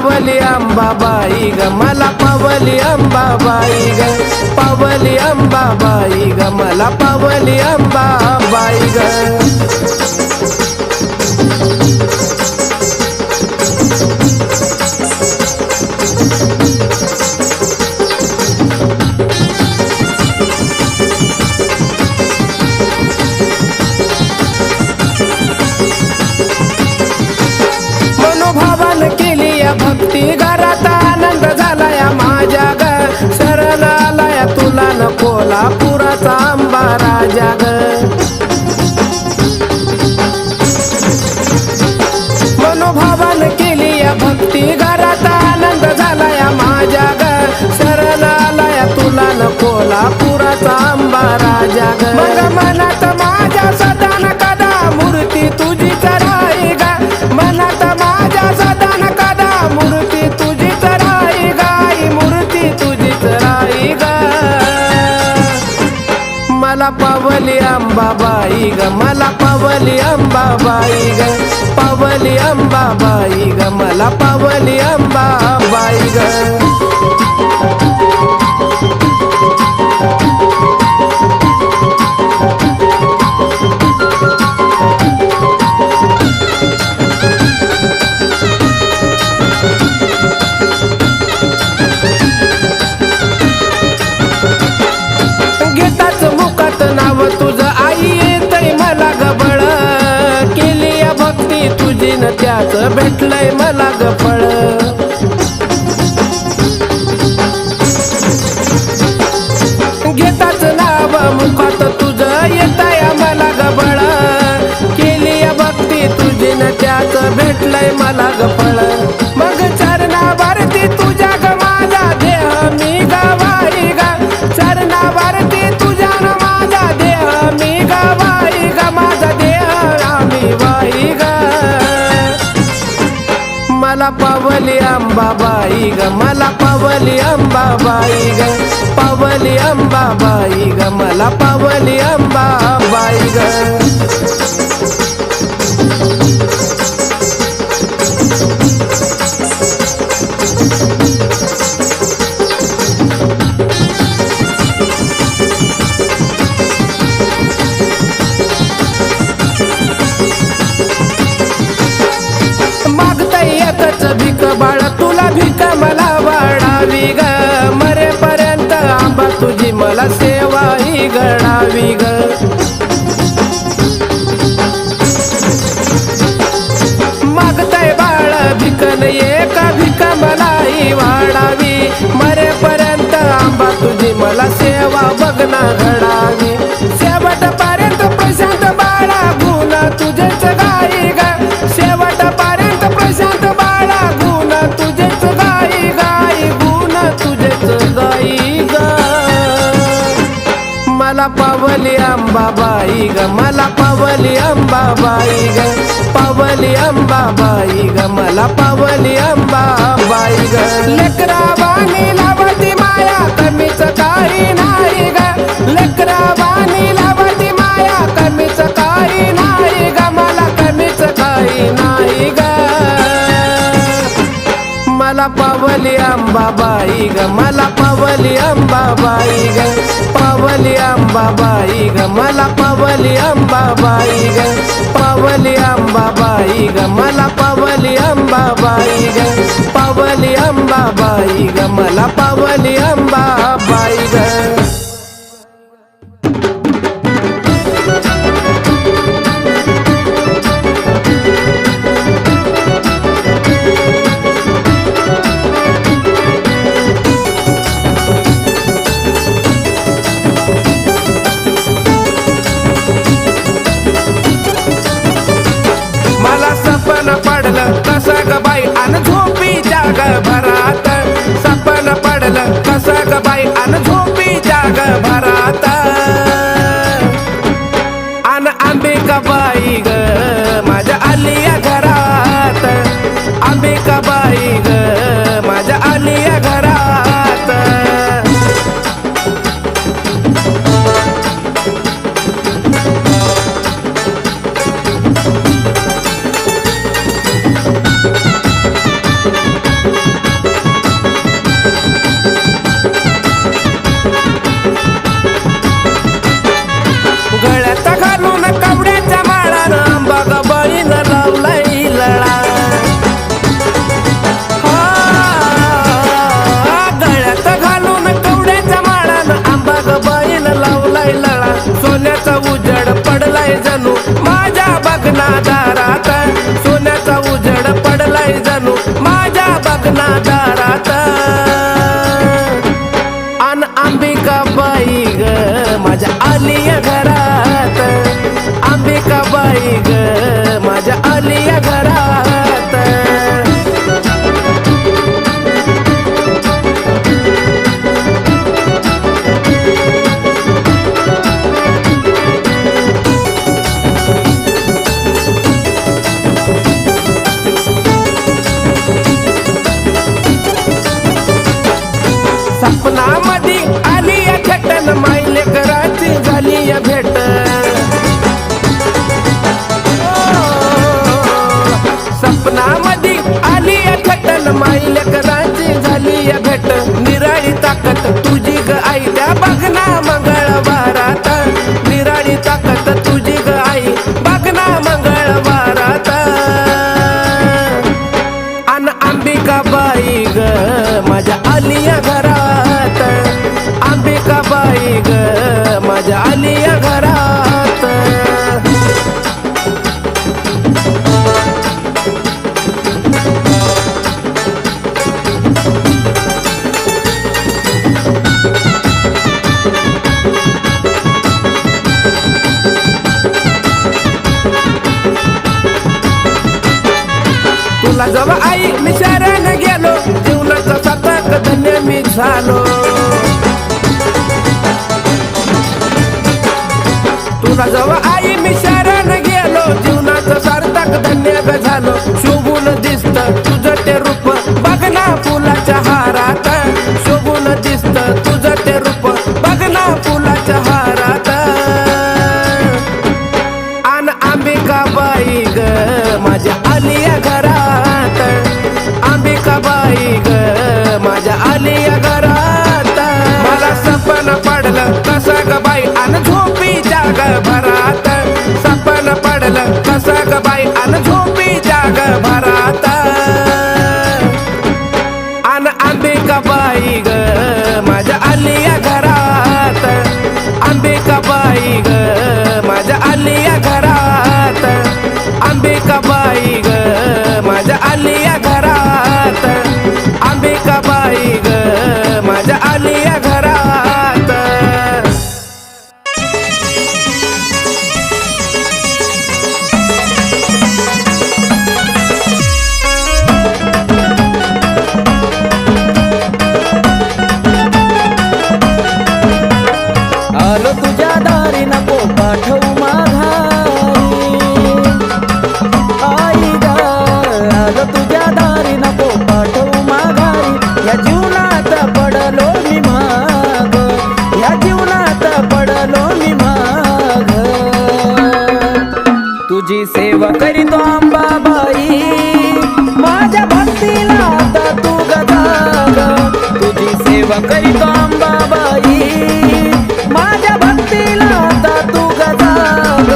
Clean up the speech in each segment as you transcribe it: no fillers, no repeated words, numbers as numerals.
पावली अंबाबाई ग मला पावली अंबाबाई ग पावली अंबाबाई ग मला पावली अंबाबाई ग भक्ती घरात आनंद झालाय माझ्या ग शरण आलाय तुला न कोल्हापुराचा अंबा राजा ग मनोभावान केली या भक्ती घरात आनंद झालाय माझ्या ग शरण आलाय तुला न कोल्हापुराचा अंबा राजा ग मग मनात माझ्या सदा न कदा मूर्ती तुझीच राही ग मनात माझ्या सदा न कदा मूर्ती तुझीच राही गाई मूर्ती तुझीच राही ग मला पावली अंबाबाई ग मला पावली अंबाबाई ग पावली अंबाबाई ग मला पावली अंबाबाई ग तुझं आई येतय मला गबळ केली या भक्ती तुझी न त्याच भेटलंय मला गफळ घेताच नाव मुखात तुझं येतय मला गबळ केली या भक्ती तुझी न त्याच भेटलंय मला गफळ मग चरणावरती तुझ्या ग माझा देह मी गवाई ग चरणावरती तुझ्या न माझा देह मी गवाई ग माझा देह आम्ही वाई ग मला पावली अंबाबाई ग मला पावली अंबाबाई ग पावली अंबाबाई ग मला पावली अंबाबाई ग भीक बाळ तुला भीक मला वाढावी ग मरेपर्यंत आंबा तुझी मला सेवा ही घडावी ग मागताय बाळ भिकन एक भीक मलाही वाढावी मरेपर्यंत आंबा तुझी मला सेवा बघना घडावी शेवटपर्यंत प्रशांत बाळा गुण तुझेच गाई ग शेवटपर्यंत प्रशांत बाळा गुण तुझेच गाई गाई गुण तुझेच गाई ग मला पावली अंबाबाई ग मला पावली अंबाबाई ग पावली अंबाबाई ग मला पावली अंबाबाई ग लेकरा वाणी लावती माया कमीच काही नाही ग लेकरा वाणी लावती माया कमीच काही नाही ग मला कमीच काही नाही ग मला पावली अंबाबाई ग मला पावली अंबाबाई ग पावली अंबाबाई ग मला पावली अंबाबाई ग पावली अंबाबाई ग मला पावली अंबाबाई ग पावली अंबाबाई ग मला पावली अंबाबाई ग कसं ग बाई अन झोपीच्या ग भरात सपन पडलं कसं ग बाई अन झोपीच्या ग भरात अन अंबिका बाई ग माझ्या आलिया घरात अंबिका बाई ग माझ्या आलिया घरात बाई ग माझ्या आलिया घरात. सपनामध्ये आली या खेटन मायले कराची झाली या भेट. सपनामध्ये आली या खेटन मायले कराची झाली या भेट. निराळी ताकद तुझी ग आई त्या बघना मंगळवारात. निराळी ताकद तुझी ग आई बघना मंगळवारात. अन अंबिका बाई ग माझ्या आलिया घरात. अंबिका बाई ग माझ्या आलिया घरात. तुला जवळ आई मी शरण गेलो जीवनाचा शतक धन्य मी झालो. तुला जवळ आई मी शरण गेलो जीवनाचं सार्थक धन्य झालो. शोभून दिसत तुझं ते रूप बघना फुलाच्या हारात. शोभून दिसत तुझं ते रूप बघना फुलाच्या हारात. आन अंबिका बाई ग माझ्या आलिया घरात. अंबिका बाई ग माझ्या आलिया घरात. मला सपन पडलं कसं ग बाई अन झोपी जाग भरात. सपन पडलं कसं ग बाई अन झोपी जाग भरात. अन अंबिका बाई ग माझ्या आलिया घरात. अंबिका बाई ग माझ्या आलिया घरात. अंबिका बाई ग माझ्या आलिया घरात. अंबिका बाई ग माझ्या आलिया घरात. आलो तुझ्या दारी नको पाठवू माघारी. आई ग आलो तुझ्या दारी नको पाठवू माघारी. या जीवनात पडलो मी माग. या जीवनात पडलो मी माग. तुझी सेवा करीतो अंबाबाई माझ्या भक्तीला आता तू गजाग. तुझी सेवा करीतो अंबाबाई माझ्या भक्तीला आता तू गजाग.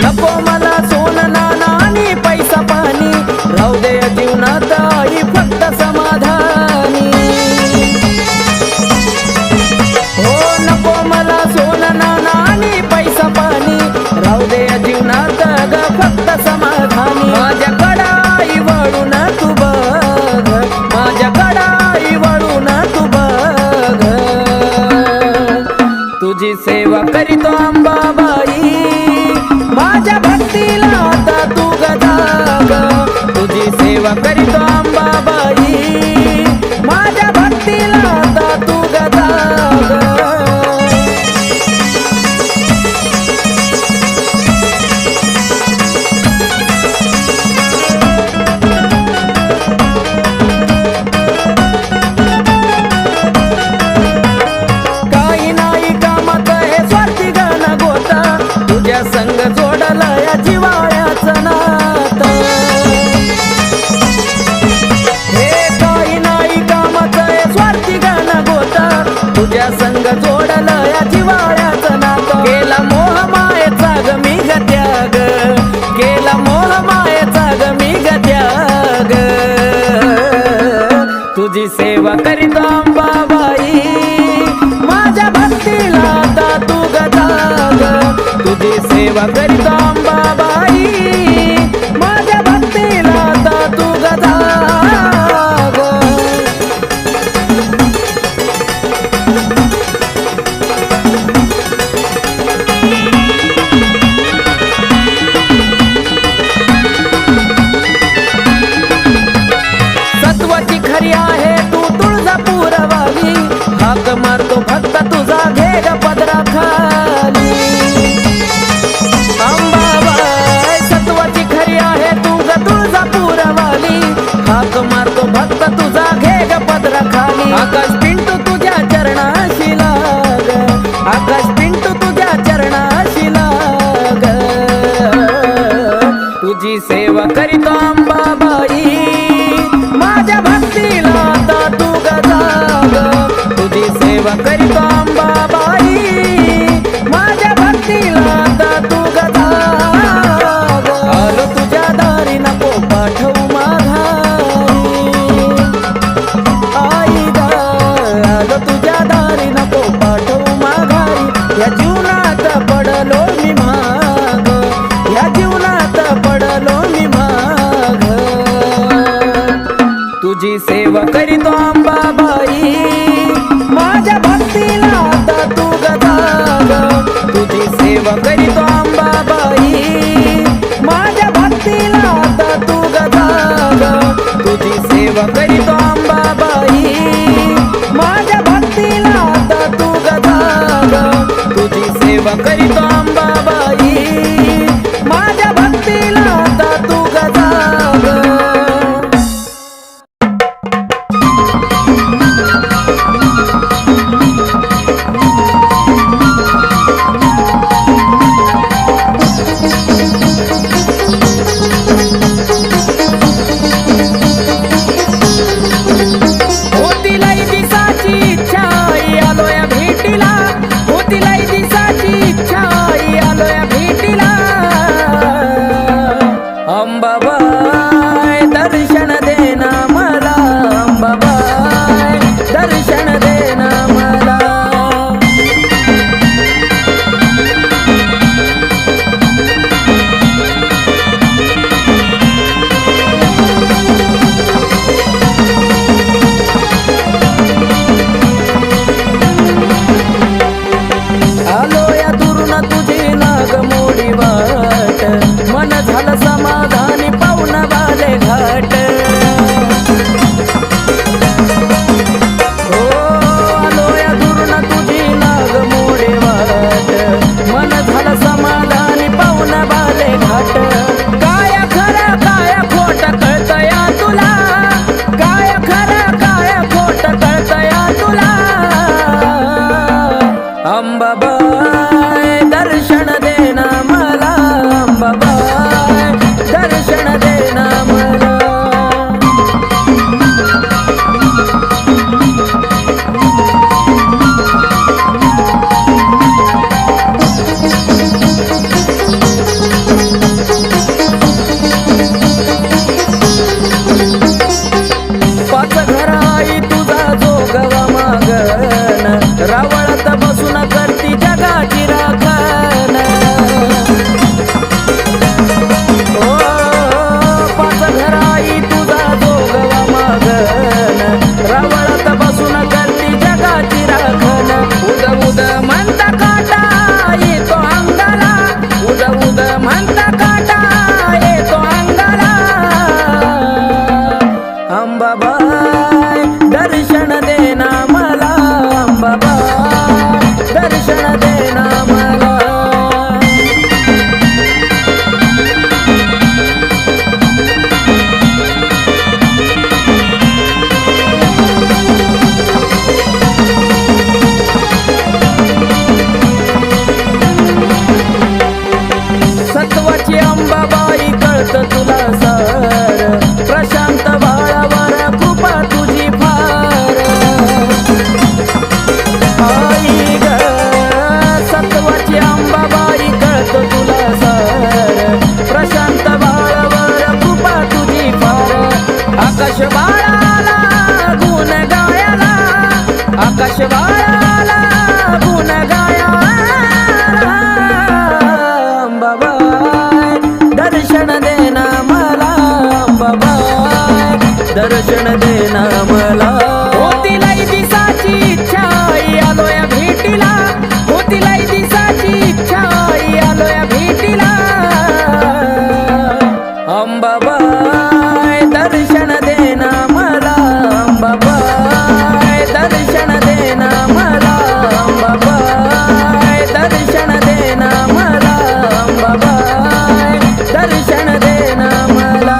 नको मला सोनं नाणं आणि पैसा पाणी. राहू दे या जीवनात आई फक्त समाधानी. हो नको मला सोनं नाणं आणि पैसा पाणी. राहू दे या जीवनात ग फक्त समाधानी. माझ्या कडाई वळून तू बघ. माझ्या कडाई वळून तू बघ. तुझी सेवा करीतो अंबाबाई माझ्या भक्तीला आता तू गजाग. तुझी सेवा करीतो अंबाबाई माझ्या भक्तीला आता तू गजाग. काही नाही कामात हे स्वार्थी गाणं गोता. तुझ्या संग जोडला या जिवाळ्याचं नातं. हे काही नाही कामात हे स्वार्थी गाणं गोता. तुझ्या संग जोडला या जिवाळ्याचं नातं. केला मोह मायेचा ग मी ग त्याग. केला मोह मायेचा ग मी ग त्याग. तुझी सेवा करीतो अंबाबाई माझ्या भक्तीला आता तू गजाग. तुझी सेवा करीतो अंबाबाई आकाश पिंटू तुझ्या चरणाशी लाग, आकाश पिंटू तुझ्या चरणाशी लाग, तुझी सेवा करीतो अंबाबाई, माझ्या भक्तीला आता तू गजाग, तुझी सेवा करीतो अंबाबाई, माझ्या भक्तीला आता तू गजाग, आलो तुझ्या दारी नको पाठवू माघारी, आई ग आलो तुझ्या दारी नको पाठवू माघारी, या जीवनात पडलो मी माग, या जीवनात पडलो मी माग, तुझी सेवा करीतो अंबाबाई, माझ्या भक्तीला आता तू गजाग, तुझी सेवा करीतो अंबाबाई, माझ्या भक्तीला आता तू गजाग, तुझी सेवा करीतो अंबाबाई, माझ्या भक्तीला आता तू गजाग, तुझी सेवा करीतो अंबाबाई, माझ्या भक्तीला आता तू गजाग. होतीलाई दिसाची इच्छा आलोया भेटीला, होतीलाई दिसाची इच्छा आलोया भेटीला, अंबाबाई दर्शन देना मला, अंबाबाई दर्शन देना मला. आलो या दुरून तुझी नाग मोडी वाट, मन झालं समाधानी पाहुण बाले घाट, हो आलो या दुरून तुझी नाग मोडी वाट, मन झालं समाधानी पाहुण बाले घाट, काय खरं काय खोट कळतया तुला, काय खरं काय खोट कळतया तुला, अंबाबाई दर्शन देना मला, अंबाबाई दर्शन देना मला. पाच घराई तुझा जोगवा मागन, रावळात बसून करती जगाची राखण, ओ पाच घराई तुझा जोगवा मागन, रावळात बसून करती जगाची राखण, उद उद म्हणता काटा येतो अंगाला, उद उद म्हणता काटा येतो अंगाला, अंबाबाई दर्शन देना मला, अंबाबाई दर्शन देना मला. सत्वाची अंबाबाई कळत तुला सार, प्रशांत बाळावर कृपा तुझी फार, आई ग सत्वाची अंबाबाई कळत तुला सार, प्रशांत बाळावर कृपा तुझी फार, आकाश बाळाला गुण गायला, आकाश बाळाला गुण गायला, अंबाबाई दर्शन देना मला, अंबाबाई दर्शन देना मला. होतीलाई दिसाची इच्छा आलोया भेटीला, होतीलाई दिसाची इच्छा आलोया भेटीला, अंबाबाई दर्शन देना मला, अंबाबाई दर्शन देना मला, अंबाबाई दर्शन देना मला, अंबाबाई दर्शन देना मला.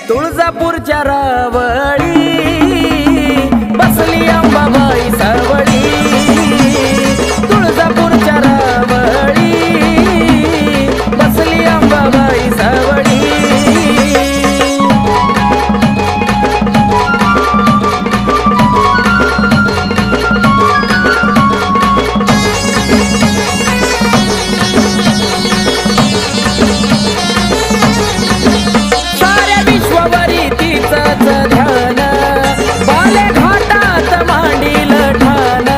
तुळजापूरच्या रावळी बसली अंबाबाई सावळी. तुळजापूरच्या रावळी बसली अंबाबाई सावळी. साऱ्या विश्वावरी तिचंच ध्यान, बाले घाटात मांडील ठाण.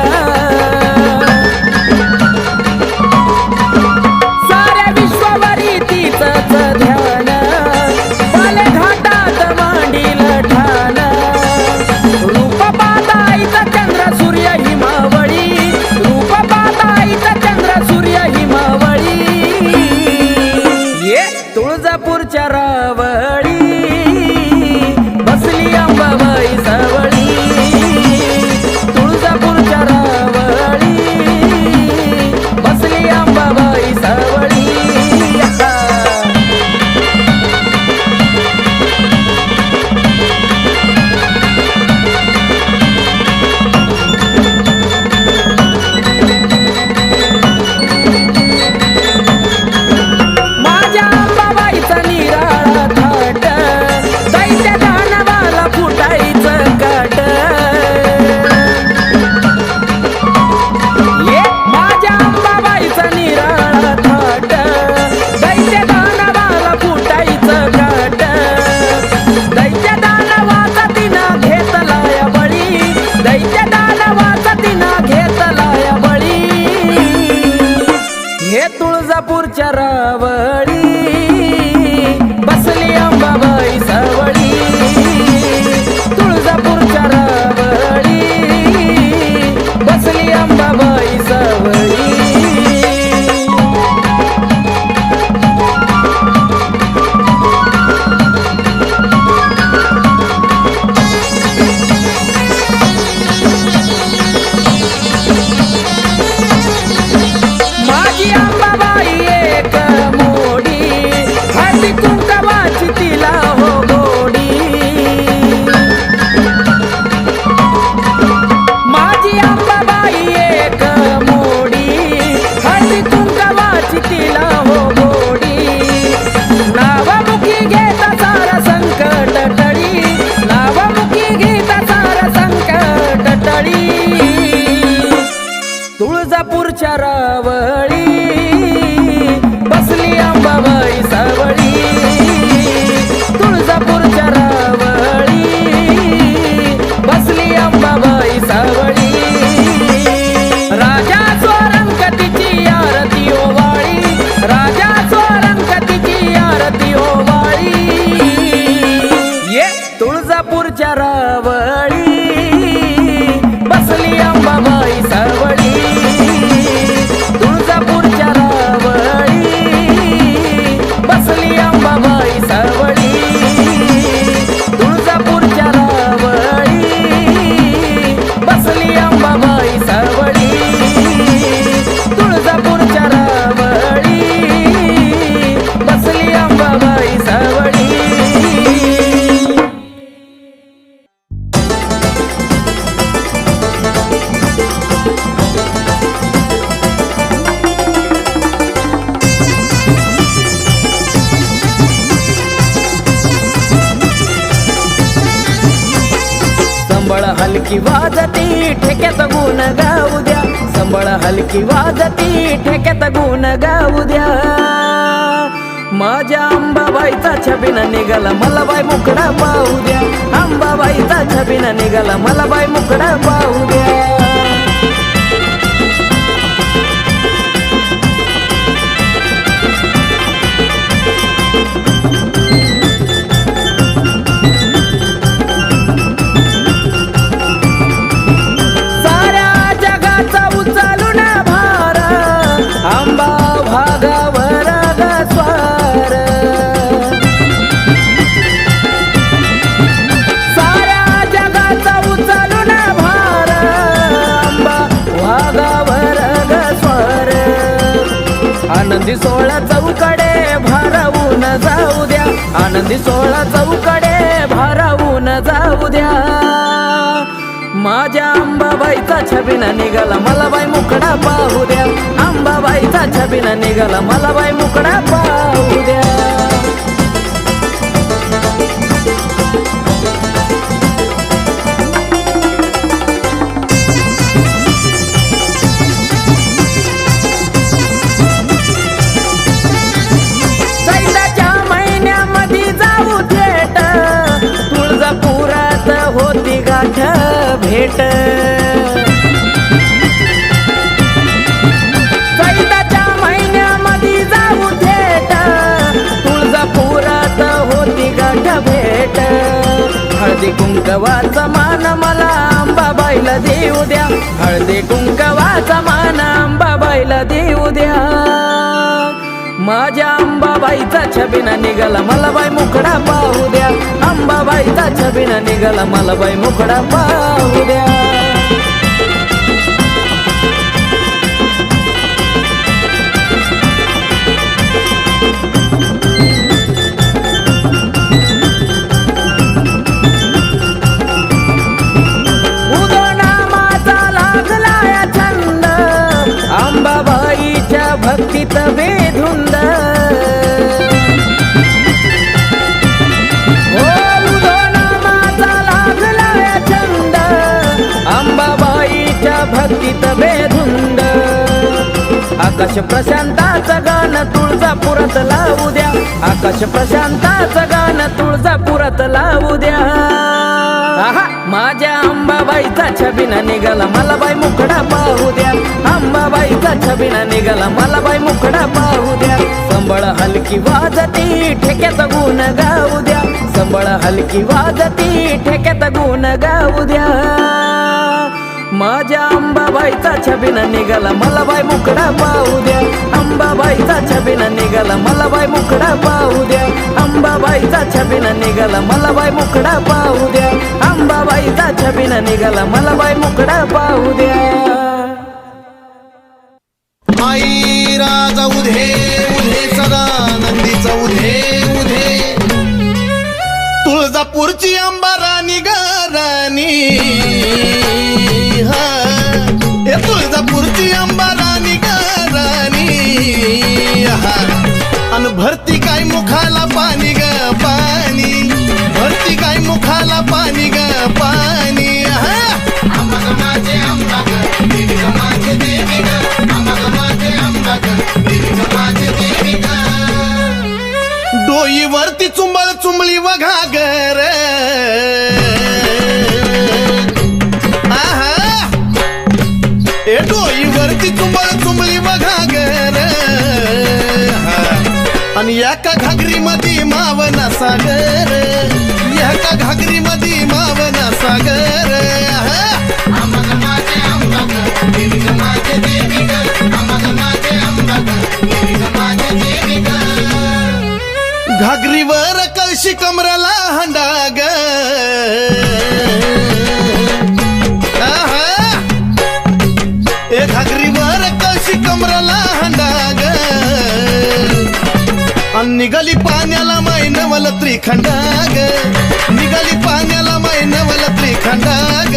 साऱ्या विश्वावरी तिचंच ध्यान, बाले घाटात मांडील ठाण. रूप पाहताईचा चंद्र सूर्य हिमावळी, रूप पाहताईचा चंद्र सूर्य हिमावळी. ये तुळजापूरच्या रावळी बसली अंबाबाई सावळी. तुळजापूरच्या रावळी बसली अंबाबाई सावळी. माझ्या अंबाबाईचा निराळा थाट, दैत्य दानवाला फुटायचं काट. ये माझ्या अंबाबाईचा निराळा थाट, दैत्य दानवाला फुटायचं काट. दैत्य दानवाचा तिनं घेतलाय बळी, दैत्य दानवाचा तिनं घेतलाय बळी. हे तुळजापूरच्या रावळी बसली अंबाबाई सावळी. तुळजापूरच्या रावळी बसली अंबाबाई सावळी. माझी अंबाबाई एक मोडी, हळदी कुंकवाची तिला हो गोडी. माझी अंबाबाई एक मोडी, हळदी कुंकवाची तिला हो गोडी. नावमुखी घेता सारा संकट टळी, नावमुखी घेता सारा संकट टळी. तुळजापूरच्या रावळी बसली अंबाबाई सावळी. तुळजापूरच्या रावळी बसली अंबाबाई सावळी. राजा स्वरंगतीची आरती ओवाळी, राजा स्वरंगतीची आरती ओवाळी. ये तुळजापूरच्या रावळी बसली अंबाबाई सावळी. तुळजापूरच्या रावळी बसली अंबाबाई सावळी. तुळजापूरच्या रावळी बसली अंबाबाई सावळी. तुळजापूरच्या रावळी बसली अंबाबाई सावळी. संबळ हलकी वाजती ठेक्यात गुण गाऊ द्या, संबळ हलकी वाजती ठेक्यात गुण गाऊ द्या. माझ्या अंबाबाईचा छबिना निघाला मला बाई मुकडा पाहू द्या. अंबाबाईचा छबिना निघाला मला बाई मुकडा पाहू द्या. साऱ्या जगाचा उचलून भार, अंबा भागावर ग स्वार. साऱ्या जगाचा उचलून भार, अंबा भागावर ग स्वार. आनंदी सोहळा चौकडे भारावून जाऊ द्या, आनंदी घरातली 16 चौकडे भारावून जाऊ द्या. माझ्या अंबाबाईचा छबिना निघाला मला बाई मुकडा पाहू द्या. अंबाबाईचा छबिना निघाला मला बाई मुकडा पाहू द्या. चैत्राच्या महिन्यामध्ये जाऊ थेट तुळजापुरात होती गाठ भेट. चैत्राच्या महिन्यामध्ये जाऊ थेट तुळजापुरात होती गाठ भेट. हळदी कुंकवाचा मान मला अंबाबाईला देऊ द्या. हळदी कुंकवाचा मान अंबाबाईला देऊ द्या. माझ्या अंबाबाईचा छबिना निघाला मला बाई मुकडा पाहू द्या. अंबाबाईचा छबिना निघाला मला बाई मुकडा पाहू द्या. उदोनामाचा लागलाय छंद अंबाबाईच्या भक्तीत बेधुंद. भक्तीत बेधुंद. आकाश प्रशांताचं गाणं तुळजापुरात लावू द्या. आकाश प्रशांताचं गाणं तुळजापुरात लावू द्या. माझ्या अंबाबाईचा छबिना निघाला मला बाई मुकडा पाहू द्या. अंबाबाईचा छबिना निघाला मला बाई मुकडा पाहू द्या. संबळ हलकी वाजती ठेक्यात गुण गाऊ द्या. संबळ हलकी वाजती ठेक्यात गुण गाऊ द्या. माझ्या अंबाबाईचा छबिना निघाला मला बाई मुकडा पाहू द्या. अंबाबाईचा छबिना निघाला मला बाई मुकडा पाहू द्या. अंबाबाईचा छबिना निघाला मला बाई मुकडा पाहू द्या. अंबाबाईचा छबिना निघाला मला बाई मुकडा पाहू द्या. आई राजा उधे उधे सदा नंदीचा उधे उधे. तुळजापूरची अंबा राणी ग राणी. तुळजापूरची अंबा राणी ग राणी. अन भरती काय मुखाला पाणी ग पाणी. भरती काय मुखाला पाणी ग पाणी. डोईवरती चुंबळ चुंबळी वघागर. डोईवरती चुंबळ चुंबळी वघागर. आणि एका घागरी मध्ये मावना सागर. एका घागरी मध्ये मावना सागर. घागरीवर कळशी कमराला हंडाग. घागरीवर कळशी कमराला हंडाग. निघाली पाण्याला मैनवल त्रिखंडाग. निघाली पाण्याला मैनवल त्रिखंडाग.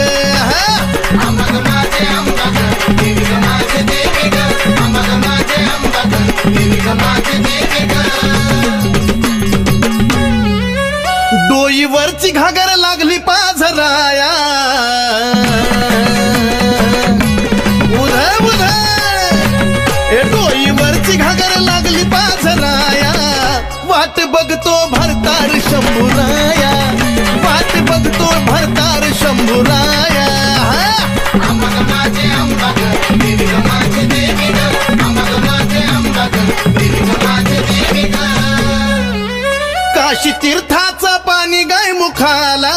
डोईवरची घागर लागली पाझराया. उध उध डोईवरची घागर लागली पाझराया. वाट बघतो भरतार शंभूराया. वाट बघतो भरतार शंभूराया. काशी तीर्थाचं पाणी गाय मुखाला.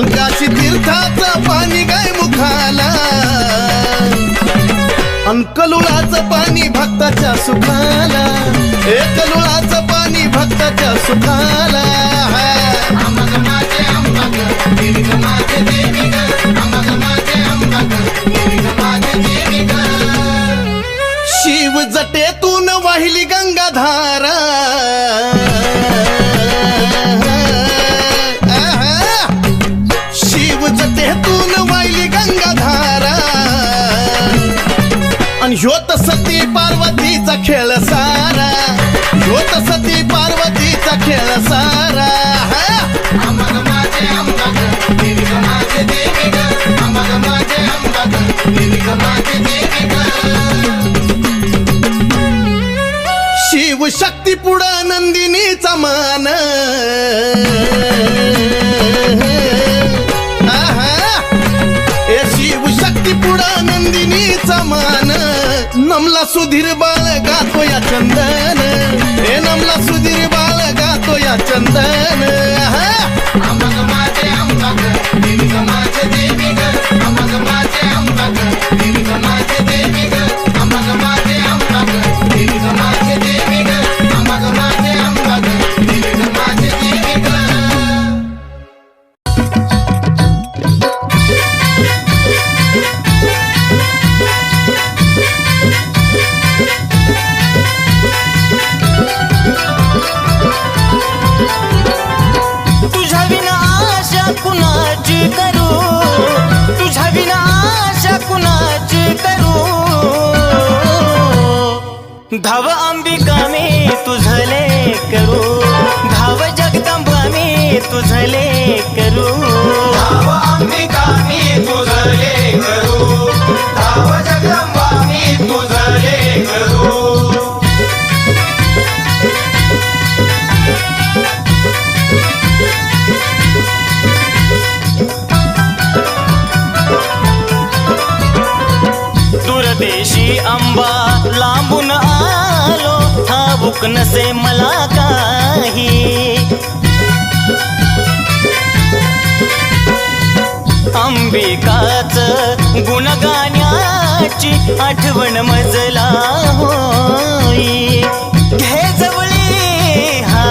काशी तीर्थाचं पाणी गाय मुखाला. कलुळाचं पाणी भक्ताच्या सुखाला. कलुळाचं पाणी भक्ताच्या सुखाला. शिव वाहिली गंगाधारा शिव जटेतून वाहिली गंगाधारा आणि ह्योत सती पार्वतीचा खेळ सारा ह्योत सती पार्वतीचा खेळ सारा अमग माझे अंबग देवी ग माझे देवी ग अमग माझे अंबग देवी ग माझे देवी ग शिव शक्ती पुढं नंदिनीचा मान ए शिव शक्ती पुढं नंदिनीचा मान नमला सुधीर बाळ गातो या चंदन ए नमला सुधीर बाळ गातो या चंदन अमग माझे अंबग देवी ग माझे देवी ग अमग माझे अंबग देवी ग माझे देवी ग अमग माझे अंबग देवी ग माझे देवी ग अमग माझे अंबग देवी ग माझे देवी ग तुझ्या विना आशा कुणाची करू तुझ्या विना आशा कुणाची करू धाव अंबिका मी तुझले करू धाव जगदंबा मी तुझले करू धाव अंबिका मी तुझले करू धाव जगदंबा मी तुझले करू दूरदेशी अंबा लांबून आलो ठाऊक नसे मला काही अंबिकाच गुणगाण्याची आठवण मजला होई घे जवळी हा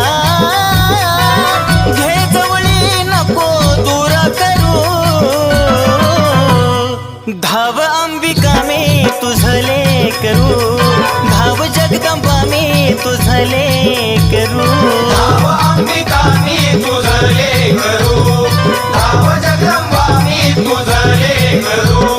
घे जवळी नको दूर करू धाव अंबिका मी तुझले करू धाव जगदंबा मी तुझले करू धाव अंबिका मी तुझले करू धाव जगदंबा मी तुझले करू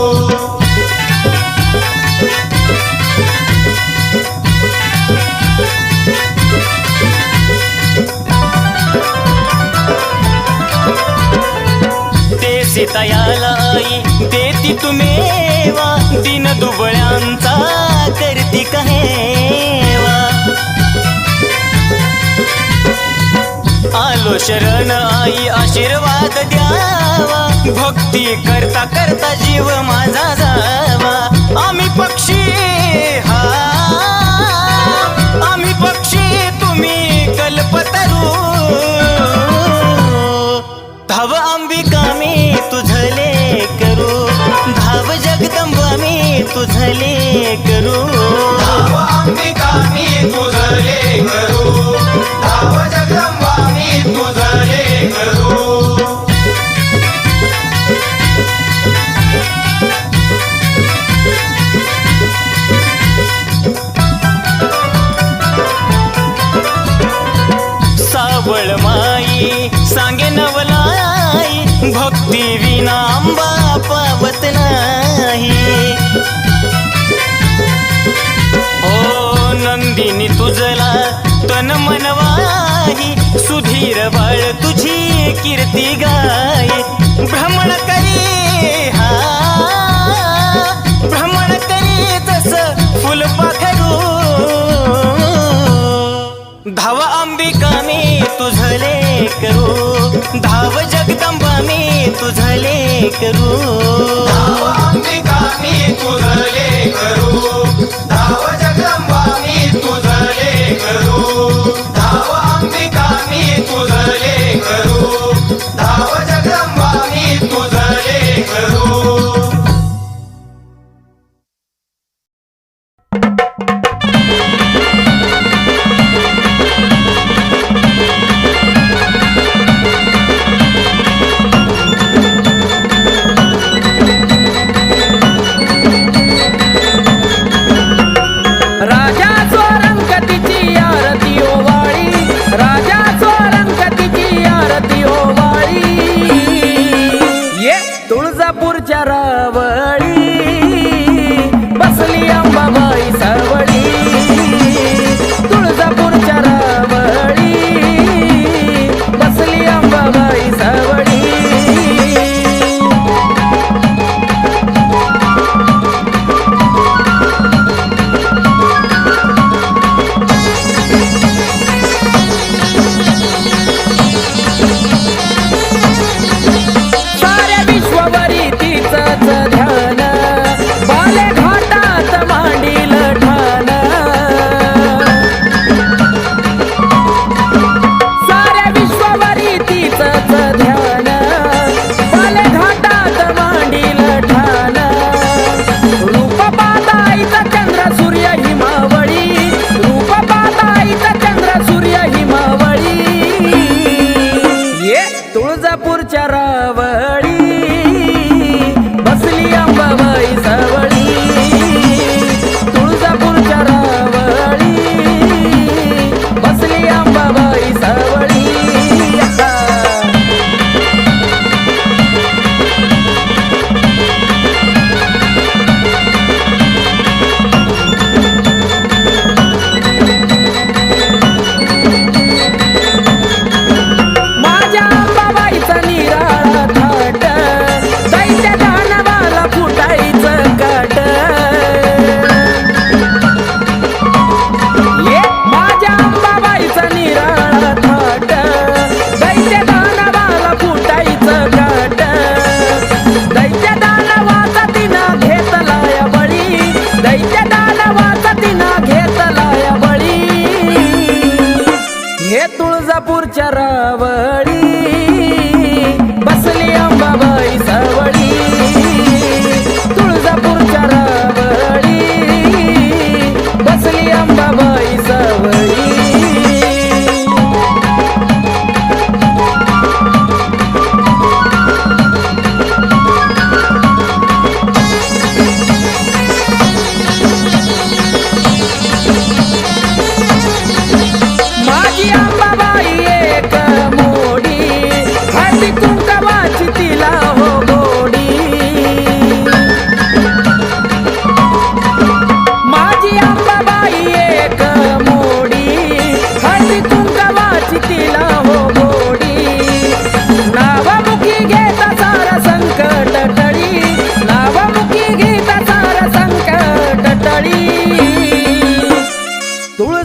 ते सीतायाला आई देती तुम्हेवा दिन दुबळ्यांचा करती कहेवा आलो शरण आई आशीर्वाद द्यावा भक्ती करता करता जीव माझा जावा आम्ही पक्षी हा आम्ही पक्षी तुम्ही कल्पतरू धाव अंबिका मी तुझले करू धाव जगदंबा मी तुझले करू धाव अंबिका मी तुझले करू धाव जगदंबा मी तुझले करू सावळ माई सांगे नवलाई भक्ती विना अंबा पावत नाही ओ नंदिनी तुझला तन मनवाही सुधीर बाळ तुझी कीर्ती गाय भ्रमण करी हा भ्रमण करी तस फुलपाखरू धाव अंबिका मी तुझले करू धाव जगदंबा मी तुझले करू धाव अंबिका मी तुझले करू धाव जगदंबा मी तुझले करू धाव अंबिका मी तुझले करू धाव जगदंबा मी तुझले करू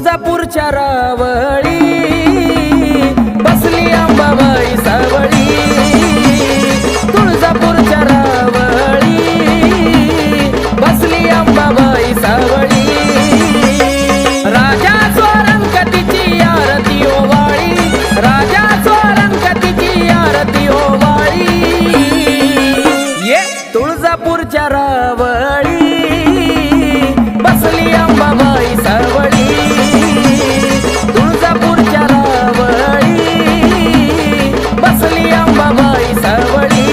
तुळजापूरच्या रावळी बसली अंबाबाई सावळी. तुळजापूरच्या रावळी बसली अंबाबाई सावळी. राजा स्वरंगतीची आरती ओवाळी, राजा स्वरंगतीची आरती ओवाळी. ये तुळजापूरच्या रावळी बसली अंबाबाई सावळी. तुळजापूरच्या रावळी बसली अंबाबाई सावळी.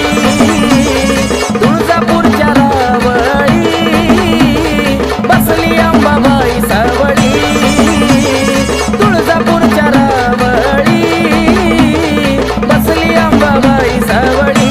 तुळजापूरच्या रावळी बसली अंबाबाई सावळी. तुळजापूरच्या रावळी बसली अंबाबाई सावळी.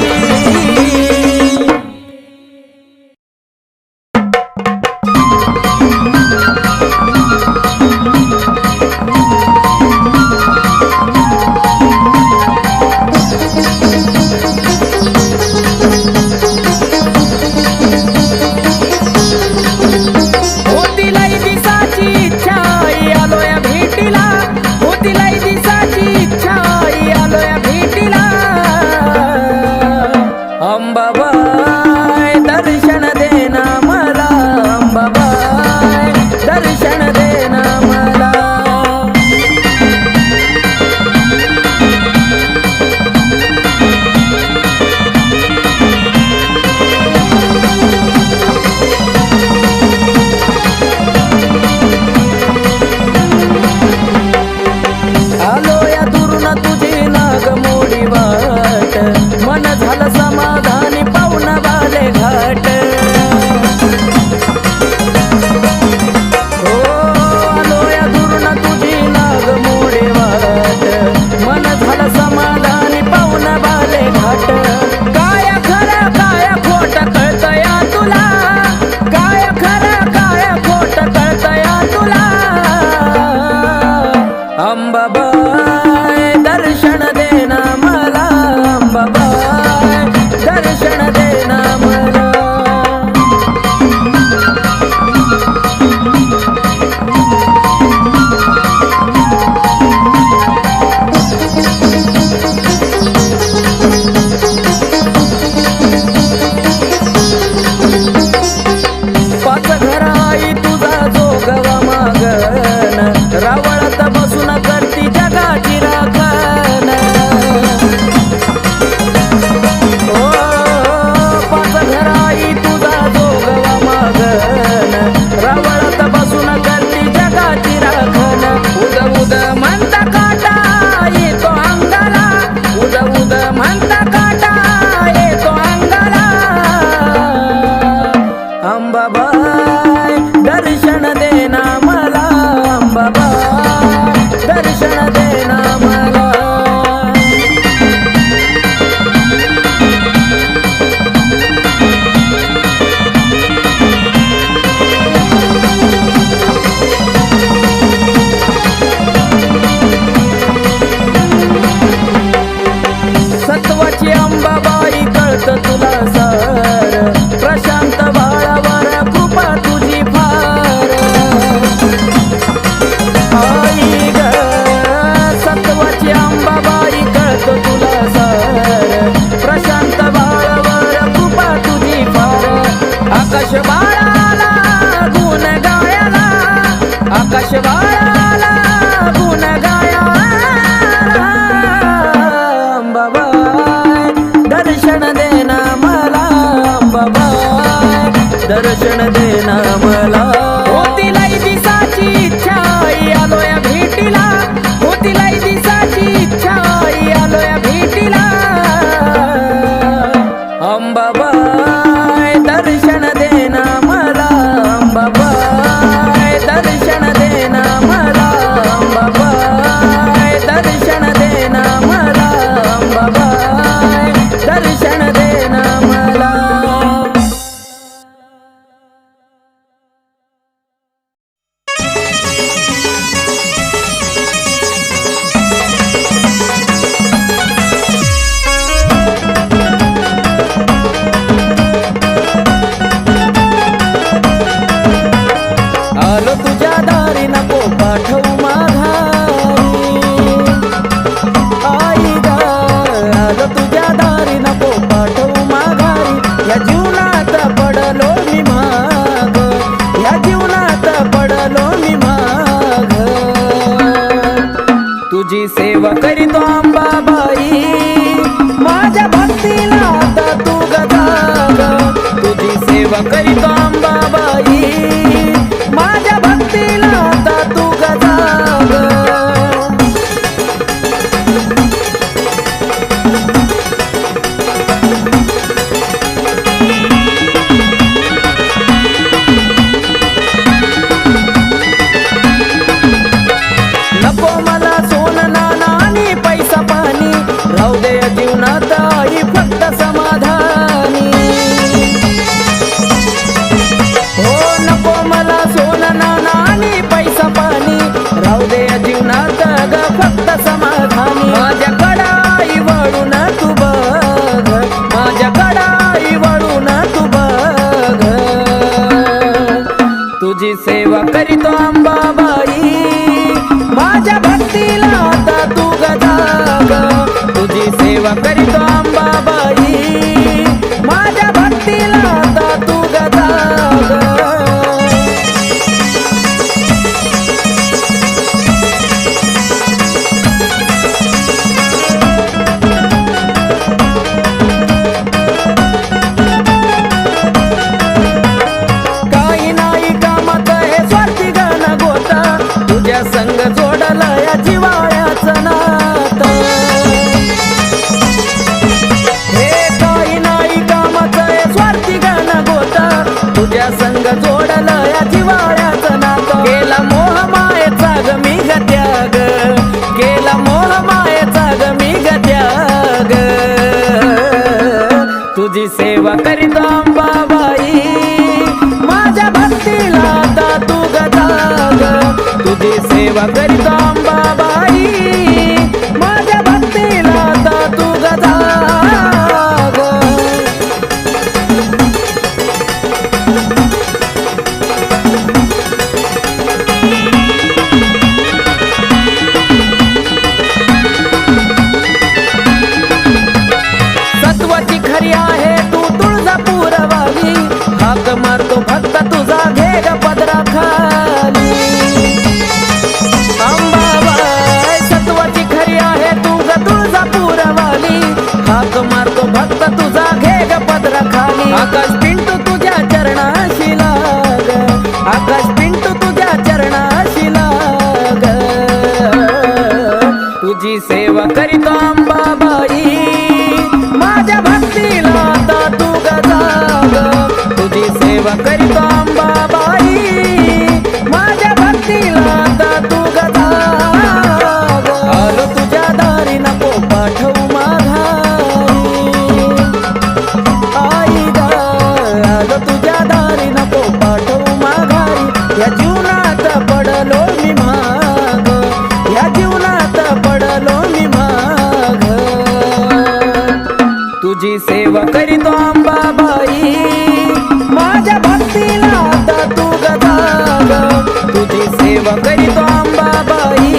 होतीलाई दिसाची इच्छा आई आलोय भेटीला. होतीलाई दिसाची इच्छा आई आलोय भेटीला. अंबाबाई दर्शन देना मला, अंबाबाई दर्शन देना मला. आलो या दुरून तुझी नागमोडी वाट, मन झालं समाधानी पाहुणा बाले घाट. हो आलो या दुरून तुझी नागमोडी वाट, मन झालं समाधानी पाहुणा बाले घाट. काय खरं काय खोट कळतंय तुला, काय खरं काय खोट कळतंय तुला. अंबाबाई दर्शन देना मला, अंबाबाई दर्शन देना मला. पाच घर आई तुझा जोगवा मागन, रावळात बसून करती जगाची राखण. ओ पाच घर आई तुझा जोगवा मागन, रावळात बसून करती जगाची राखण. उद उद म्हणता काटा येतो अंगाला, उद उद म्हणता काटा येतो अंगाला. अंबाबाई दर्शन देना मला, अंबाबाई दर्शन देना मला. सत्वाची अंबाबाई कळत तुला सार, प्रशांत बाळावर कृपा तुझी फार. आई ग तुझी सेवा करीतो अंबाबाई, माझ्या भक्तीला आता तू गजाग. तुझी सेवा करीतो अंबाबाई, माझ्या भक्तीला आता तू गजाग. नको मला सोनं नाणं आणि पैसा पाणी, राहू दे या जीवनात आई फक्त समाधानी. हो नको मला सोनं नाणं आणि पैसा पाणी, राहू दे या जीवनात ग फक्त समाधानी. माझ्याकडं आई वळून तू बघ, माझ्याकडं आई वळून तू बघ. तुझी सेवा करीतो अंबाबाई, माझ्या भक्तीला आता तू गजाग. तुझी सेवा करीतो अंबाबाई, माझ्या भक्तीला आता तू गजाग. काही नाही कामात हे स्वार्थी गण गोता, तुझ्या संग जोडला या जिवाळ्याचं नातं. हे काही नाही कामाचं हे स्वार्थी गण गोता, तुझ्या संग जोडलं या जिवाळ्याचं नातं. केला मोह मायेचा ग मी ग त्याग, केला मोह मायेचा ग मी ग त्याग. तुझी सेवा करीतो अंबाबाई, माझ्या भक्तीला आता तू गजाग. तुझी सेवा करीतो अंबाबाई, माझ्या भक्तीला आता तू गजाग. सत्वाची खरी आहे तू तुळजापूरवाली, हाक मारतो फक्त तुझा घे ग पदरा खाली. अंबाबाई सत्वाची खरी आहे तू ग तुळजापूरवाली, हाक मारतो फक्त तुझा घे ग पदरा खाली. आकाश पिंटू तुझ्या चरणाशी लाग, आकाश पिंटू तुझ्या चरणाशी लाग. तुझी सेवा करीतो अंबाबाई, माझ्या भक्तीला आता तू गजाग. तुझी सेवा करीतो अंबाबाई, माझ्या भक्तीला आता तू गजाग. आलो तुझ्या दारी नको पाठवू माघारी, आई ग आलो तुझ्या दारी नको पाठवू माघारी. या जीवनात पडलो मी माग, या जीवनात पडलो मी माग. तुझी सेवा करीतो अंबाबाई, माझ्या भक्तीला आता तू गजाग. तुझी सेवा करीतो अंबाबाई,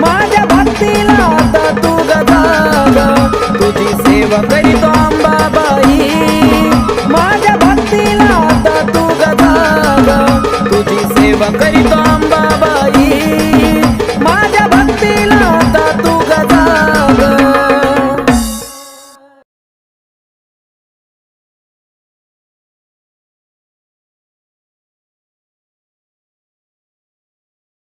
माझ्या भक्तीला आता तू गजाग. तुझी सेवा करीतो अंबाबाई, माझ्या भक्तीला आता तू गजाग. तुझी सेवा